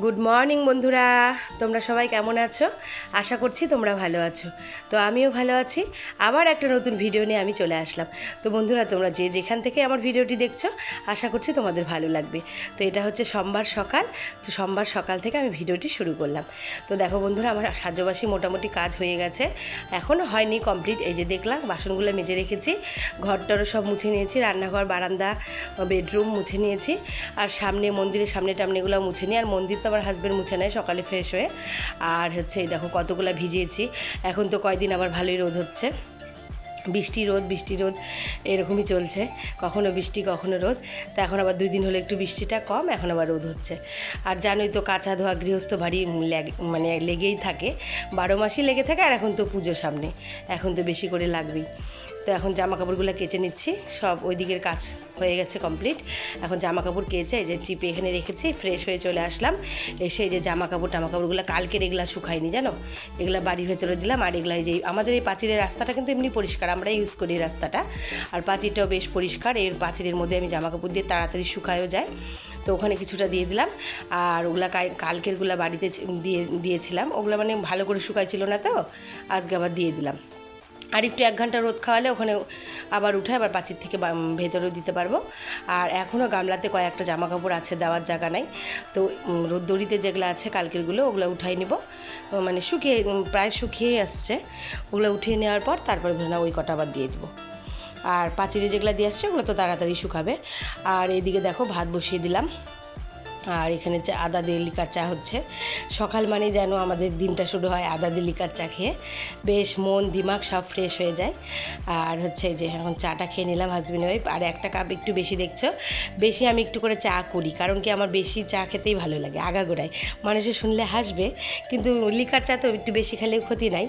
Good morning বন্ধুরা, তোমরা সবাই কেমন আছো? আশা করছি তোমরা ভালো আছো। তো আমিও ভালো আছি। আবার একটা নতুন ভিডিও নিয়ে আমি চলে আসলাম। তো বন্ধুরা, তোমরা যে যেখান থেকে আমার ভিডিওটি দেখছো, আশা করছি তোমাদের ভালো লাগবে। তো এটা হচ্ছে সোমবার সকাল। তো সোমবার সকাল থেকে আমি ভিডিওটি শুরু করলাম। তো দেখো বন্ধুরা, আমার সাজবাসি মোটামুটি কাজ হয়ে গেছে, এখনও হয়নি কমপ্লিট। এই যে দেখলাম বাসনগুলো মেজে রেখেছি, ঘরটারও সব মুছে নিয়েছি, রান্নাঘর, বারান্দা, বেডরুম মুছে নিয়েছি, আর সামনে মন্দিরের সামনে টামনেগুলো মুছে নিই। আর মন্দির তো আমার হাজব্যান্ড মুছে নেয় সকালে ফ্রেশ হয়ে। আর হচ্ছে এই দেখো কতগুলো ভিজিয়েছি। এখন তো কয়দিন আবার ভালোই রোদ হচ্ছে, বৃষ্টি রোদ এরকমই চলছে, কখনো বৃষ্টি কখনো রোদ। তো এখন আবার 2 দিন হলে একটু বৃষ্টিটা কম, এখন আবার রোদ হচ্ছে। আর জানোই তো কাঁচা ধোয়া গৃহস্থ বাড়ি মানে লেগেই থাকে, 12 মাসই লেগে থাকে। আর এখন তো পুজো সামনে, এখন তো বেশি করে লাগবেই। তো এখন জামা কাপড়গুলো কেচে নিচ্ছি, সব ওই দিকের কাজ হয়ে গেছে কমপ্লিট। এখন জামা কাপড় কেচে এই যে চিপে এখানে রেখেছি, ফ্রেশ হয়ে চলে আসলাম। এসে এই যে জামা কাপড়গুলো কালকের এগুলা শুকায়নি জানো, এগুলা বাড়ির ভেতরে দিলাম। আর এগুলা এই যে আমাদের এই পাঁচিলের রাস্তাটা কিন্তু এমনি পরিষ্কার, আমরা ইউজ করি এই রাস্তাটা, আর পাঁচিলটাও বেশ পরিষ্কার। এর পাঁচিলের মধ্যে আমি জামা কাপড় দিয়ে তাড়াতাড়ি শুকায়ও যায়। তো ওখানে কিছুটা দিয়ে দিলাম। আর ওগুলা কালকেরগুলা বাড়িতে দিয়েছিলাম, ওগুলো মানে ভালো করে শুকাইছিল না, তো আজকে আবার দিয়ে দিলাম। আর একটু 1 ঘন্টা রোদ খাওয়ালে ওখানে আবার উঠে আবার পাঁচির থেকে ভেতরেও দিতে পারবো। আর এখনও গামলাতে কয়েকটা জামা কাপড় আছে, দেওয়ার জায়গা নাই। তো দড়িতে যেগুলো আছে কালকেরগুলো, ওগুলো উঠাই নিব, মানে প্রায় শুকিয়ে আসছে। ওগুলো উঠিয়ে নেওয়ার পর তারপরে ধরে না ওই কটা আবার দিয়ে দেবো। আর পাঁচিরে যেগুলো দিয়ে আসছে ওগুলো তো তাড়াতাড়ি শুকাবে। আর এদিকে দেখো ভাত বসিয়ে দিলাম। আর এখানে আদা দিয়ে লিকার চা হচ্ছে। সকাল মানেই যেন আমাদের দিনটা শুরু হয় আদা দিয়ে লিকার চা খেয়ে, বেশ মন দিমাগ সব ফ্রেশ হয়ে যায়। আর হচ্ছে যে এখন চাটা খেয়ে নিলাম হাজব্যান্ড ওয়াইফ। আর একটা কাপ একটু বেশি দেখছো, বেশি আমি একটু করে চা করি, কারণ কি আমার বেশি চা খেতেই ভালো লাগে। আগাগোড়ায় মানুষে শুনলে হাসবে, কিন্তু লিকার চা তো একটু বেশি খেলেও ক্ষতি নাই,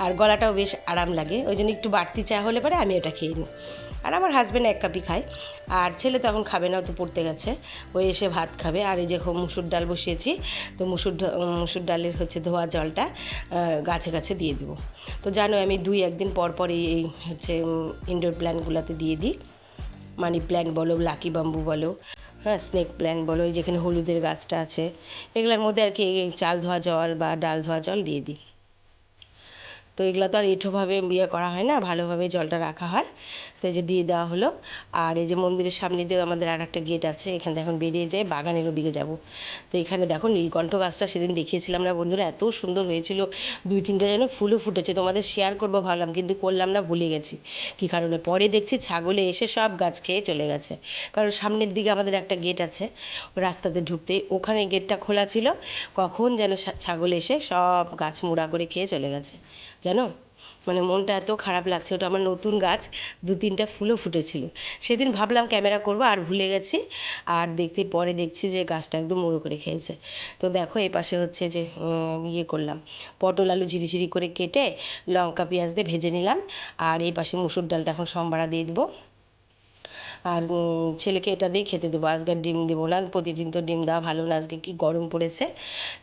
আর গলাটাও বেশ আরাম লাগে। ওই জন্য একটু বাড়তি চা হলে পরে আমি ওটা খেয়ে নিই। আর আমার হাজব্যান্ড 1 কাপই খায়। আর ছেলে তো এখন খাবে না, তো পড়তে গেছে, ওই এসে ভাত খাবে। আর এই যে মুসুর ডাল বসিয়েছি, তো মুসুর ডালের হচ্ছে ধোয়া জলটা গাছে গাছে দিয়ে দেবো। তো জানো আমি 2-1 দিন পর পর এই হচ্ছে ইনডোর প্ল্যান্টগুলোতে দিয়ে দিই। মানি প্ল্যান্ট বলো, লাকি বাম্বু বলো, হ্যাঁ, স্নেক প্ল্যান্ট বলো, এই যেখানে হলুদের গাছটা আছে, এগুলোর মধ্যে আর কি চাল ধোয়া জল বা ডাল ধোয়া জল দিয়ে দিই। তো এগুলো তো আর এঁঠোভাবে করা হয় না, ভালোভাবে জলটা রাখা হয়। তো এই যে দিয়ে দেওয়া হলো। আর এই যে মন্দিরের সামনে দিয়ে আমাদের আর একটা গেট আছে, এখানে এখন বেরিয়ে যায় বাগানের ওদিকে যাব। তো এখানে দেখো নীলকণ্ঠ গাছটা সেদিন দেখিয়েছিলাম না বন্ধুরা, এত সুন্দর হয়েছিল, 2-3টা যেন ফুলও ফুটেছে, তোমাদের শেয়ার করবো ভাবলাম, কিন্তু করলাম না, ভুলে গেছি কী কারণে। পরে দেখছি ছাগলে এসে সব গাছ খেয়ে চলে গেছে, কারণ সামনের দিকে আমাদের একটা গেট আছে রাস্তাতে ঢুকতে, ওখানে গেটটা খোলা ছিল, কখন যেন ছাগল এসে সব গাছ মুড়া করে খেয়ে চলে গেছে জানো। মানে মনটা এত খারাপ লাগছে, ওটা আমার নতুন গাছ, 2-3টা ফুলও ফুটেছিল। সেদিন ভাবলাম ক্যামেরা করব, আর ভুলে গেছি। আর পরে দেখছি যে গাছটা একদম মুড়ো করে খেয়েছে। তো দেখো এই পাশে হচ্ছে যে করলাম, পটল আলু ঝিরিঝিরি করে কেটে লঙ্কা পেঁয়াজ দিয়ে ভেজে নিলাম। আর এই পাশে মুসুর ডালটা এখন সম্বারা দিয়ে দেবো। আর ছেলেকে এটা দিয়ে খেতে দেবো, আজকে ডিম দেবো না, প্রতিদিন তো ডিম দেওয়া ভালো না, আজকে কি গরম পড়েছে।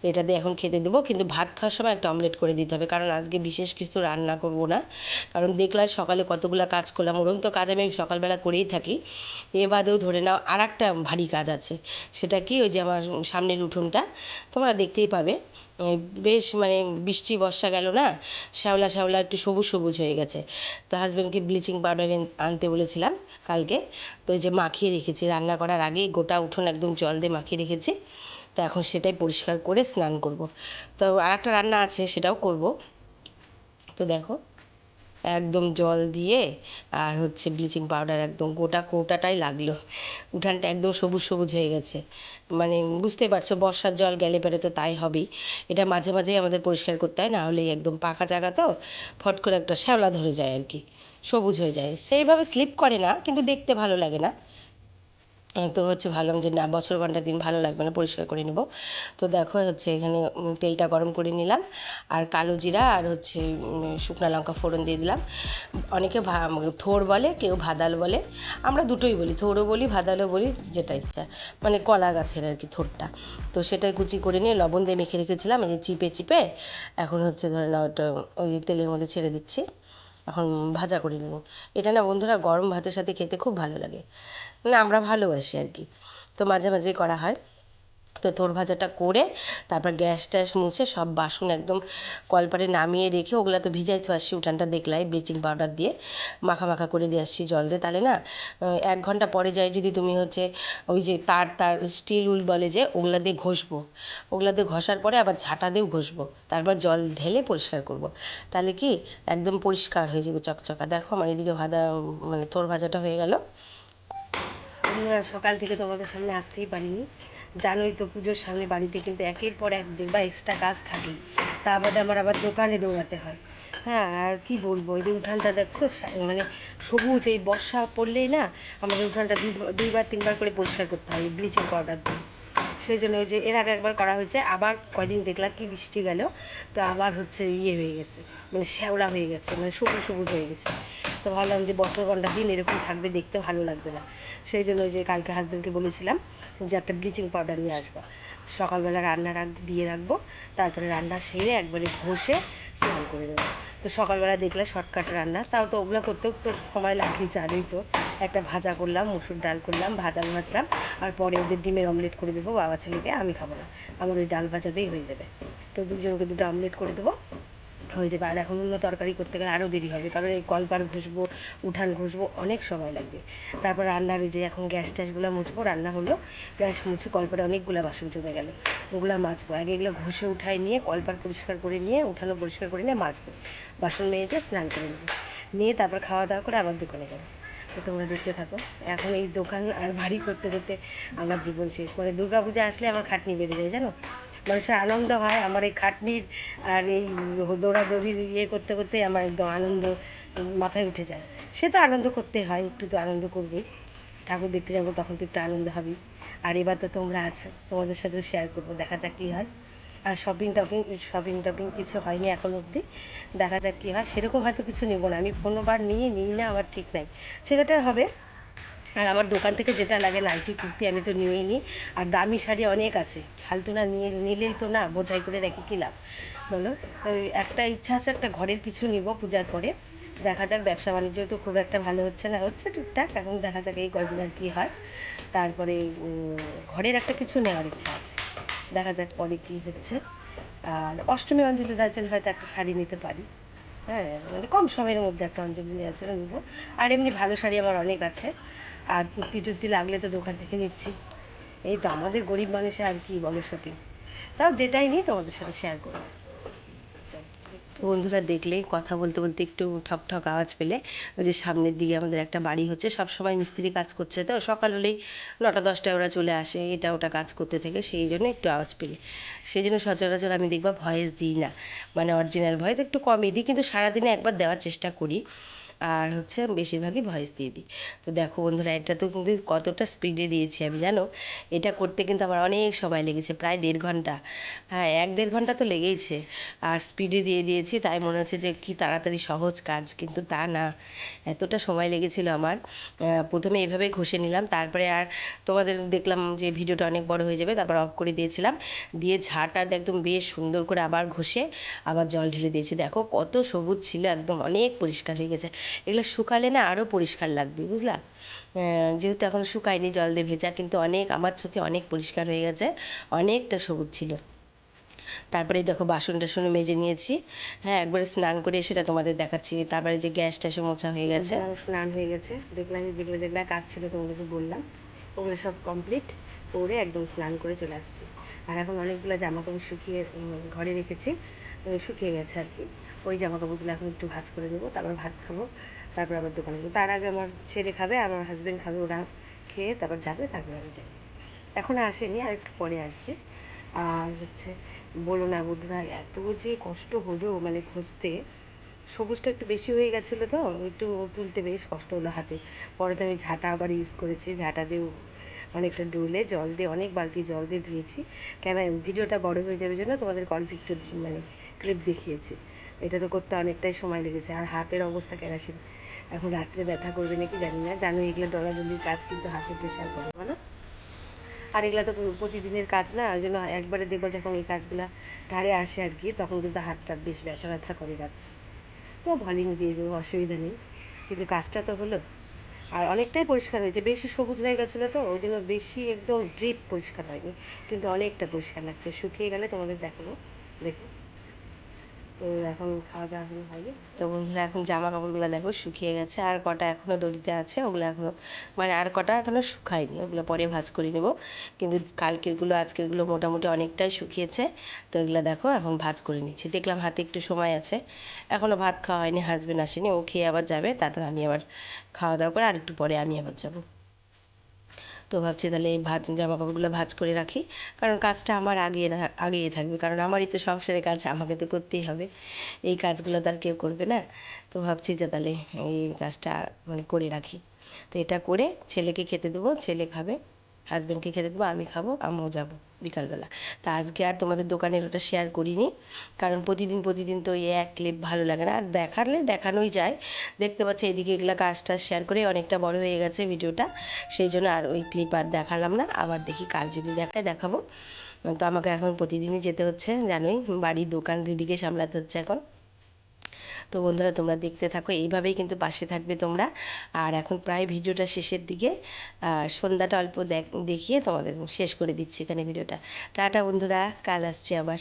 তো এটা দিয়ে এখন খেতে দেবো, কিন্তু ভাত খাওয়ার সময় একটা অমলেট করে দিতে হবে, কারণ আজকে বিশেষ কিছু রান্না করবো না। কারণ দেখলাম সকালে কতগুলো কাজ করলাম, ওরকম তো কাজ আমি সকালবেলা করেই থাকি। এ বাদেও ধরে নাও আর একটা ভারী কাজ আছে, সেটা কি, ওই যে আমার সামনের উঠোনটা তোমরা দেখতেই পাবে, বেশ মানে বৃষ্টি বর্ষা গেল না, শ্যাওলা শ্যাওলা একটু সবুজ সবুজ হয়ে গেছে। তো হাজব্যান্ডকে ব্লিচিং পাউডার আনতে বলেছিলাম কালকে, তো ওই যে মাখিয়ে রেখেছি, রান্না করার আগেই গোটা উঠোন একদম জল দিয়ে মাখিয়ে রেখেছি। তো এখন সেটাই পরিষ্কার করে স্নান করব। তো আর একটা রান্না আছে, সেটাও করব। তো দেখো একদম জল দিয়ে আর হচ্ছে ব্লিচিং পাউডার একদম গোটা কৌটাটাই লাগলো, উঠানটা একদম সবুজ সবুজ হয়ে গেছে। মানে বুঝতে পারছো, বর্ষার জল গেলে পরে তো তাই হবেই, এটা মাঝে মাঝেই আমাদের পরিষ্কার করতে হয়, না হলে একদম পাকা জায়গা তো ফট করে একটা শ্যাওলা ধরে যায় আর কি, সবুজ হয়ে যায়, সেইভাবে স্লিপ করে না, কিন্তু দেখতে ভালো লাগে না। তো হচ্ছে ভাবলাম যে না, বছর ঘন্টা দিন ভালো লাগবে না, পরিষ্কার করে নেব। তো দেখো হচ্ছে এখানে তেলটা গরম করে নিলাম, আর কালো জিরা আর হচ্ছে শুকনো লঙ্কা ফোড়ন দিয়ে দিলাম। অনেকে থোড় বলে, কেউ ভাদাল বলে, আমরা দুটোই বলি, থোড়ও বলি ভাদালও বলি, যেটা ইচ্ছা, মানে কলা গাছের আর কি থোড়টা। তো সেটাই কুচি করে নিয়ে লবণ দিয়ে মেখে রেখেছিলাম, এই যে চিপে চিপে এখন হচ্ছে ধরে নাও ওটা ওই তেলের মধ্যে ছেড়ে দিচ্ছি, এখন ভাজা করে নেব। এটা না বন্ধুরা গরম ভাতের সাথে খেতে খুব ভালো লাগে, মানে আমরা ভালোবাসি আর কি, তো মাঝে মাঝেই করা হয়। তো থোড় ভাজাটা করে তারপর গ্যাস ট্যাস মুছে সব বাসন একদম কলপারে নামিয়ে রেখে ওগুলো তো ভিজাইতে আসছি, উঠানটা দেখলাই ব্লিচিং পাউডার দিয়ে মাখা মাখা করে দিয়ে আসছি জল দিয়ে। তাহলে না 1 ঘন্টা পরে যাই যদি তুমি হচ্ছে ওই যে তার তার স্টিল উল বলে যে ওগুলা দিয়ে ঘষবো, ওগুলা দিয়ে ঘষার পরে আবার ঝাঁটা দিয়েও ঘষবো, তারপর জল ঢেলে পরিষ্কার করব। তাহলে কি একদম পরিষ্কার হয়ে যাবে চকচকা। দেখো আমার এদিকে মানে থোড় ভাজাটা হয়ে গেল। সকাল থেকে তোমাদের সামনে আসতেই পারিনি, জানোই তো পুজোর সামনে বাড়িতে কিন্তু একের পর এক দেখবা এক্সট্রা কাজ থাকেই, তা বাদে আমার আবার দোকানে দৌড়াতে হয়। হ্যাঁ, আর কি বলবো, এই যে উঠানটা দেখছো মানে সবুজ, এই বর্ষা পড়লেই না আমাদের উঠানটা 2-3 বার করে পরিষ্কার করতে হয় ব্লিচিং পাউডার দিয়ে। সেই জন্য ওই যে এর আগে একবার করা হয়েছে, আবার কয়দিন দেখলাম কি বৃষ্টি গেল, তো আবার হচ্ছে ইয়ে হয়ে গেছে, মানে শ্যাওলা হয়ে গেছে, মানে সবুজ সবুজ হয়ে গেছে। তো ভাবলাম যে বছর ঘন্টা দিন এরকম থাকবে, দেখতে ভালো লাগবে না। সেই জন্য ওই যে কালকে হাজব্যান্ডকে বলেছিলাম যে একটা ব্লিচিং পাউডার নিয়ে আসবা, সকালবেলা রান্না দিয়ে রাখবো, তারপরে রান্না সেরে একবারে ঘষে স্নান করে দেবো। তো সকালবেলা দেখলে শর্টকাট রান্না, তাও তো ওগুলো করতেও তো সময় লাগবে, জানোই তো। একটা ভাজা করলাম, মুসুর ডাল করলাম, ডাল ভাজলাম, আর পরে ওদের ডিমের অমলেট করে দেবো বাবা ছেলেকে, আমি খাবো না, আমার ওই ডাল ভাজাতেই হয়ে যাবে। তো দুজনকে দুটো অমলেট করে দেবো, হয়ে যাবে। আর এখন অন্য তরকারি করতে গেলে আরও দেরি হবে, কারণ এই কলপার ঘষবো, উঠান ঘষবো, অনেক সময় লাগবে। তারপর রান্নার যে এখন গ্যাস ট্যাসগুলো মুছবো, রান্না হলো, গ্যাস মুছে কলপারে অনেকগুলো বাসন জমে গেল, ওগুলো মাজবো। আগে এগুলো ঘষে উঠাই নিয়ে কলপার পরিষ্কার করে নিয়ে উঠানো পরিষ্কার করে নিয়ে মাজবো, বাসন মেজে স্নান করে নেবো, নিয়ে তারপর খাওয়া দাওয়া করে আবার দোকানে যাবো। তো তোমরা দেখতে থাকো। এখন এই দোকান আর ভারী করতে করতে আমার জীবন শেষ, মানে দুর্গা পূজা আসলে আমার খাটনি বেড়ে যায় জানো, মানুষের আনন্দ হয়, আমার এই খাটনির আর এই দৌড়াদৌড়ির ইয়ে করতে করতে আমার একদম আনন্দ মাথায় উঠে যায়। সে তো আনন্দ করতে হয়, একটু তো আনন্দ করবেই, ঠাকুর দেখতে যাবো তখন তো একটু আনন্দ হবেই। আর এবার তো তোমরা আছো, তোমাদের সাথেও শেয়ার করবো, দেখা যাক কী হয়। আর শপিং টপিং কিছু হয়নি এখন অবধি, দেখা যাক কী হয়। সেরকম হয়তো কিছু নেবো না, আমি কোনোবার নিই না, আমার ঠিক নাই, সেটা হবে। আর আমার দোকান থেকে যেটা লাগে নাইটি কুর্তি আমি তো নিয়েই নিই, আর দামি শাড়ি অনেক আছে, ফালতু না নিলেই তো না, বোঝাই করে রেখে কী লাভ বলো। ওই একটা ইচ্ছা আছে, একটা ঘরের কিছু নিব পূজার পরে, দেখা যাক। ব্যবসা বাণিজ্য তো খুব একটা ভালো হচ্ছে না, হচ্ছে টুকটাক, এখন দেখা যাক এই কয়দিন আর কী হয়। তারপরে ঘরের একটা কিছু নেওয়ার ইচ্ছা আছে, দেখা যাক পরে কী হচ্ছে। আর অষ্টমী অঞ্জলি দেওয়ার জন্য হয়তো একটা শাড়ি নিতে পারি, হ্যাঁ, মানে কম সময়ের মধ্যে একটা অঞ্জলি নেওয়ার জন্য নেবো। আর এমনি ভালো শাড়ি আমার অনেক আছে, আর কুর্তি টুর্তি লাগলে তো দোকান থেকে নিচ্ছি। এই তো আমাদের গরিব মানুষের আর কি বলো শপিং, তাও যেটাই নিই তোমাদের সাথে শেয়ার করবো। তো বন্ধুরা দেখলেই কথা বলতে বলতে একটু ঠক ঠক আওয়াজ পেলে, ওই যে সামনের দিকে আমাদের একটা বাড়ি হচ্ছে, সব সময় মিস্ত্রি কাজ করছে, তো সকাল হলেই 9টা-10টায় ওরা চলে আসে এটা ওটা কাজ করতে থেকে, সেই জন্য একটু আওয়াজ পেলে। সেই জন্য সচরাচর আমি দেখবা ভয়েস দিই না, মানে অরিজিনাল ভয়েস একটু কমই দিই, কিন্তু সারাদিনে একবার দেওয়ার চেষ্টা করি, আর হচ্ছে বেশিরভাগই ভয়েস দিয়ে দিই। তো দেখো বন্ধুরা, এটা তো কিন্তু কতটা স্পিডে দিয়েছি আমি জানো, এটা করতে কিন্তু আমার অনেক সময় লেগেছে, প্রায় 1.5 ঘন্টা। হ্যাঁ, 1-1.5 ঘন্টা তো লেগেইছে। আর স্পিডে দিয়ে দিয়েছি, তাই মনে হচ্ছে যে কি তাড়াতাড়ি সহজ কাজ, কিন্তু তা না, এতটা সময় লেগেছিল আমার। প্রথমে এভাবে ঘষে নিলাম, তারপরে আর তোমাদের দেখলাম যে ভিডিওটা অনেক বড় হয়ে যাবে, তারপর অফ করে দিয়েছিলাম, দিয়ে ঝাঁটা একদম বেশ সুন্দর করে আবার ঘষে আবার জল ঢেলে দিয়েছি। দেখো কত সবুজ ছিল, একদম অনেক পরিষ্কার হয়ে গেছে। এগুলো শুকালে না আরও পরিষ্কার লাগবে, বুঝলা। যেহেতু এখন শুকায়নি, জল দিয়ে ভেজা, কিন্তু অনেক আমার চোখে অনেক পরিষ্কার হয়ে গেছে, অনেকটা সবুজ ছিল। তারপরে দেখো বাসন টাসন মেজে নিয়েছি, হ্যাঁ, একবারে স্নান করে সেটা তোমাদের দেখাচ্ছি। তারপরে যে গ্যাস ট্যাসও মোছা হয়ে গেছে, স্নান হয়ে গেছে, দেখলাম যেগুলো যেগুলো কাজ ছিল তোমাদেরকে বললাম, ওগুলো সব কমপ্লিট করে একদম স্নান করে চলে আসছি। আর এখন অনেকগুলো জামাকাপড় শুকিয়ে ঘরে রেখেছি, শুকিয়ে গেছে আর কি, ওই জামাকাপড়গুলো এখন একটু ভাঁজ করে দেবো, তারপর ভাত খাবো, তারপর আবার দোকানে যাবো। তার আগে আমার ছেলে খাবে, আমার হাজব্যান্ড খাবে, ওরা খেয়ে তারপর যাবে, তারপর আমি যাই। এখন আসেনি, আর একটু পরে আসবে। আর হচ্ছে বলো না বন্ধুরা, এত যে কষ্ট হলো মানে খুঁজতে, সবুজটা একটু বেশি হয়ে গেছিলো, তো একটু তুলতে বেশ কষ্ট হলো হাতে। পরে তো আমি ঝাঁটা আবার ইউজ করেছি, ঝাঁটা দিয়েও অনেকটা ডুলে জল দিয়ে অনেক বালতি জল দিয়ে ধুয়েছি। কেন ভিডিওটা বড় হয়ে যাবে জন্য তোমাদের পিকচার মানে ক্লিপ দেখিয়েছি, এটা তো করতে অনেকটাই সময় লেগেছে। আর হাতের অবস্থা কেরাসিন, এখন রাত্রে ব্যথা করবে নাকি জানি না, জানো এগুলো ডলাডলির কাজ কিন্তু হাতে প্রেশার করবে না। আর এগুলো তো প্রতিদিনের কাজ না, ওই জন্য একবারে দেখবো যখন এই কাজগুলো ধারে আসে আর কি, তখন কিন্তু হাতটা বেশ ব্যথা ব্যথা করে যাচ্ছে। তো ভলিউম দিয়ে দেবো, অসুবিধা নেই, কিন্তু কাজটা তো হলো। আর অনেকটাই পরিষ্কার হয়েছে, বেশি সবুজ হয়ে গেছিলো তো ওই জন্য বেশি একদম ডিপ পরিষ্কার হয়নি, কিন্তু অনেকটা পরিষ্কার লাগছে। শুকিয়ে গেলে তোমাদের দেখাবো, দেখো। তো এখন খাওয়া দাওয়া এখনো হয়নি। তো বন্ধুরা এখন জামা কাপড়গুলো দেখো শুকিয়ে গেছে, আর কটা এখনও দড়িতে আছে, ওগুলো এখনও মানে আর কটা এখনও শুকায়নি, ওগুলো পরে ভাঁজ করে নেব। কিন্তু কালকেরগুলো আজকেরগুলো মোটামুটি অনেকটাই শুকিয়েছে। তো এগুলো দেখো এখন ভাঁজ করে নিচ্ছি। দেখলাম হাতে একটু সময় আছে, এখনও ভাত খাওয়া হয়নি, হাজবেন্ড আসেনি, ও খেয়ে আবার যাবে, তারপর আমি আবার খাওয়া দাওয়া করে আর একটু পরে আমি আবার যাবো। তো ভাবছি তাহলে এই জামা কাপড়গুলো ভাঁজ করে রাখি, কারণ কাজটা আমার আগিয়ে থাকবে, কারণ আমারই তো সংসারের কাজ, আমাকে তো করতেই হবে, এই কাজগুলো তো আর কেউ করবে না। তো ভাবছি যে তাহলে এই কাজটা মানে করে রাখি। তো এটা করে ছেলেকে খেতে দেবো, ছেলে খাবে, হাজব্যান্ডকে খেতে দেবো, আমি খাবো, আমিও যাবো বিকালবেলা। তা আজকে আর তোমাদের দোকানের ওটা শেয়ার করিনি, কারণ প্রতিদিন তো এই এক ক্লিপ ভালো লাগে না, আর দেখালে দেখানোই যায়। দেখতে পাচ্ছি এদিকে এগুলো কাজটা শেয়ার করে অনেকটা বড় হয়ে গেছে ভিডিওটা, সেই জন্য আর ওই ক্লিপ আর দেখালাম না। আবার দেখি কাল যদি দেখাবো। তো আমাকে এখন প্রতিদিনই যেতে হচ্ছে, জানোই, বাড়ির দোকান দুদিকে সামলাতে হচ্ছে এখন। তো বন্ধুরা তোমরা দেখতে থাকো, এইভাবেই কিন্তু পাশে থাকবে তোমরা। আর এখন প্রায় ভিডিওটা শেষের দিকে, সন্ধ্যাটা অল্প দেখিয়ে তোমাদের শেষ করে দিচ্ছি এখানে ভিডিওটা। টাটা বন্ধুরা, কাল আসছি আবার।